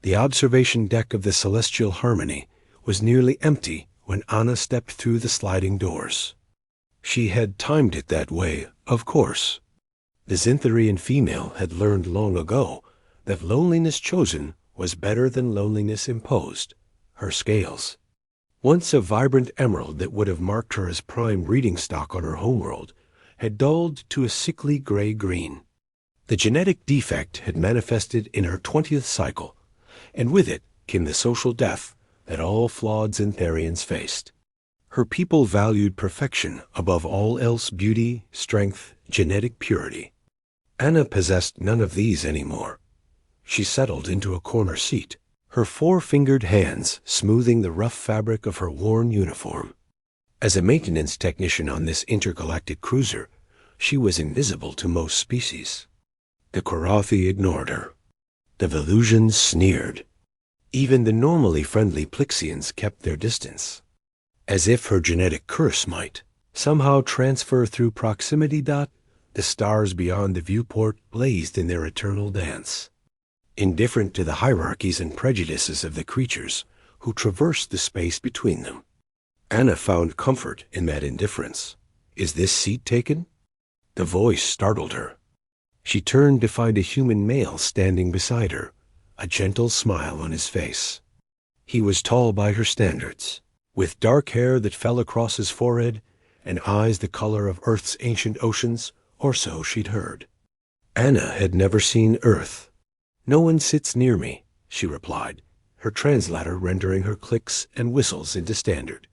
The observation deck of the Celestial Harmony was nearly empty when Anna stepped through the sliding doors. She had timed it that way, of course. The Zintharian female had learned long ago that loneliness chosen was better than loneliness imposed. Her scales, once a vibrant emerald that would have marked her as prime breeding stock on her homeworld, had dulled to a sickly gray-green. The genetic defect had manifested in her 20th cycle, and with it came the social death that all flawed Zintharians faced. Her people valued perfection above all else: beauty, strength, genetic purity. Anna possessed none of these anymore. She settled into a corner seat, her four-fingered hands smoothing the rough fabric of her worn uniform. As a maintenance technician on this intergalactic cruiser, she was invisible to most species. The Korathi ignored her. The Velusians sneered. Even the normally friendly Plixians kept their distance, as if her genetic curse might somehow transfer through proximity. The stars beyond the viewport blazed in their eternal dance, indifferent to the hierarchies and prejudices of the creatures who traversed the space between them. Anna found comfort in that indifference. "Is this seat taken?" The voice startled her. She turned to find a human male standing beside her, a gentle smile on his face. He was tall by her standards, with dark hair that fell across his forehead and eyes the color of Earth's ancient oceans, or so she'd heard. Anna had never seen Earth. "No one sits near me," she replied, her translator rendering her clicks and whistles into standard.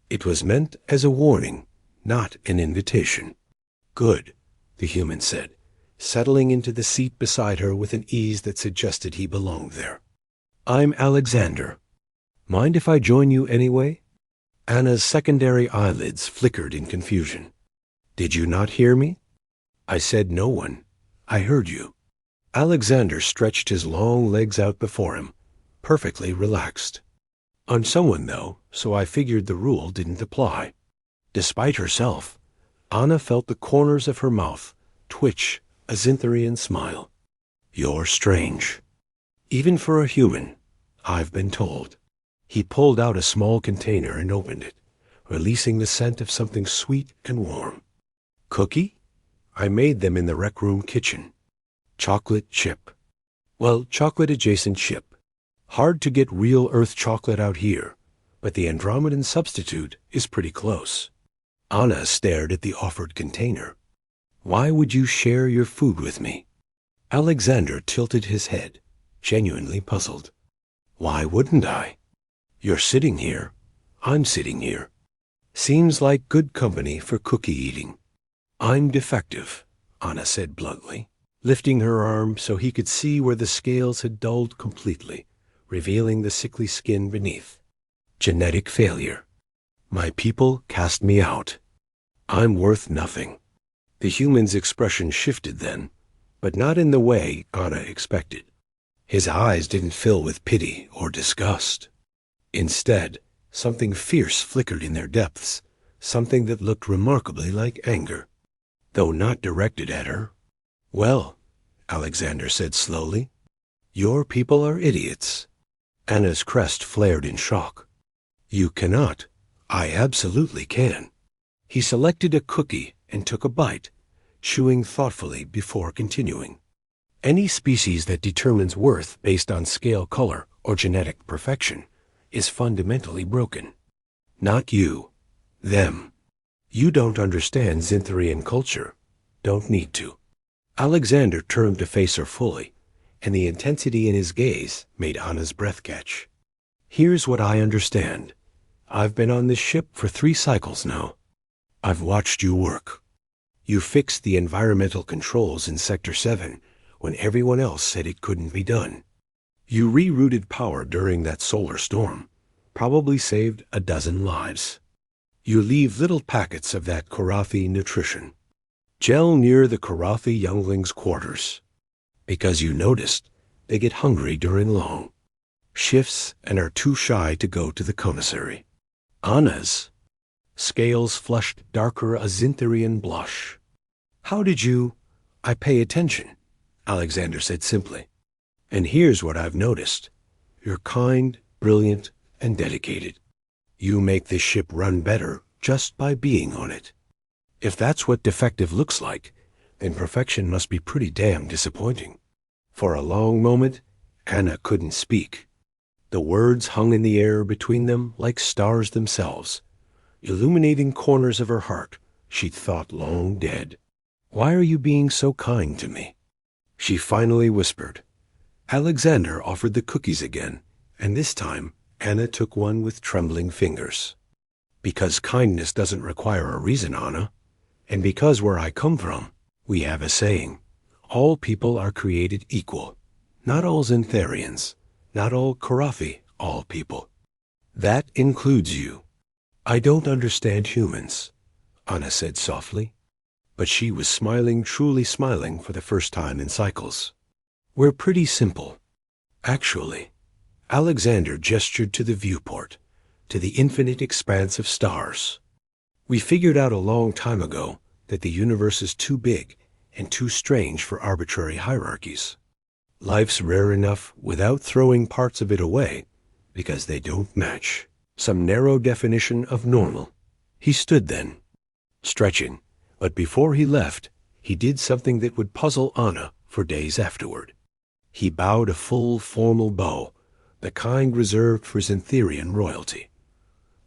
It was meant as a warning, not an invitation. "Good," the human said, settling into the seat beside her with an ease that suggested he belonged there. "I'm Alexander. Mind if I join you anyway?" Anna's secondary eyelids flickered in confusion. "Did you not hear me?" "I said no one. I heard you." Alexander stretched his long legs out before him, perfectly relaxed. "I'm someone, though, so I figured the rule didn't apply." Despite herself, Anna felt the corners of her mouth twitch a Zintharian smile. "You're strange. Even for a human, I've been told." He pulled out a small container and opened it, releasing the scent of something sweet and warm. "Cookie? I made them in the rec room kitchen. Chocolate chip. Well, chocolate-adjacent chip. Hard to get real Earth chocolate out here, but the Andromedan substitute is pretty close." Anna stared at the offered container. "Why would you share your food with me?" Alexander tilted his head, genuinely puzzled. "Why wouldn't I? You're sitting here. I'm sitting here. Seems like good company for cookie eating." "I'm defective," Anna said bluntly, lifting her arm so he could see where the scales had dulled completely, revealing the sickly skin beneath. "Genetic failure. My people cast me out. I'm worth nothing." The human's expression shifted then, but not in the way Anna expected. His eyes didn't fill with pity or disgust. Instead, something fierce flickered in their depths, something that looked remarkably like anger, though not directed at her. "Well," Alexander said slowly, "your people are idiots." Anna's crest flared in shock. "You cannot." "I absolutely can." He selected a cookie and took a bite, chewing thoughtfully before continuing. "Any species that determines worth based on scale color or genetic perfection is fundamentally broken. Not you. Them. You don't understand Zintharian culture. Don't need to." Alexander turned to face her fully, and the intensity in his gaze made Anna's breath catch. "Here's what I understand. I've been on this ship for 3 cycles now. I've watched you work. You fixed the environmental controls in Sector 7 when everyone else said it couldn't be done. You rerouted power during that solar storm, probably saved a dozen lives. You leave little packets of that Korathi nutrition. Gel near the Korathi younglings' quarters. Because you noticed they get hungry during long shifts and are too shy to go to the commissary." Anna's scales flushed darker a Zintharian blush. "How did you—" "I pay attention," Alexander said simply. "And here's what I've noticed. You're kind, brilliant, and dedicated. You make this ship run better just by being on it. If that's what defective looks like, then perfection must be pretty damn disappointing." For a long moment, Anna couldn't speak. The words hung in the air between them like stars themselves, illuminating corners of her heart she'd thought long dead. "Why are you being so kind to me?" she finally whispered. Alexander offered the cookies again, and this time Anna took one with trembling fingers. "Because kindness doesn't require a reason, Anna. And because where I come from, we have a saying, all people are created equal. Not all Zintharians, not all Karafi, all people. That includes you." "I don't understand humans," Anna said softly. But she was smiling, truly smiling for the first time in cycles. "We're pretty simple. Actually," Alexander gestured to the viewport, to the infinite expanse of stars. "We figured out a long time ago that the universe is too big and too strange for arbitrary hierarchies. Life's rare enough without throwing parts of it away because they don't match some narrow definition of normal." He stood then, stretching, but before he left, he did something that would puzzle Anna for days afterward. He bowed a full, formal bow, the kind reserved for Zintherian royalty.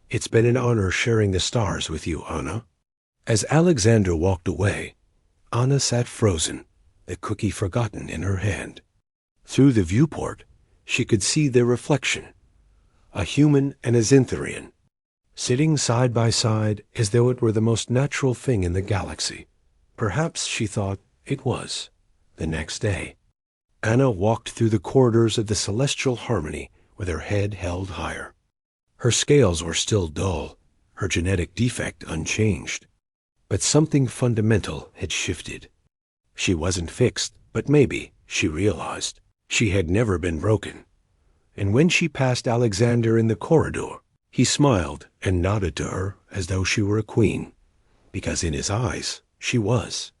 "It's been an honor sharing the stars with you, Anna." As Alexander walked away, Anna sat frozen, the cookie forgotten in her hand. Through the viewport, she could see their reflection, a human and a Zintherian, sitting side by side as though it were the most natural thing in the galaxy. Perhaps, she thought, it was, the next day. Anna walked through the corridors of the celestial harmony with her head held higher. Her scales were still dull, her genetic defect unchanged. But something fundamental had shifted. She wasn't fixed, but maybe, she realized, she had never been broken. And when she passed Alexander in the corridor, he smiled and nodded to her as though she were a queen, because in his eyes she was.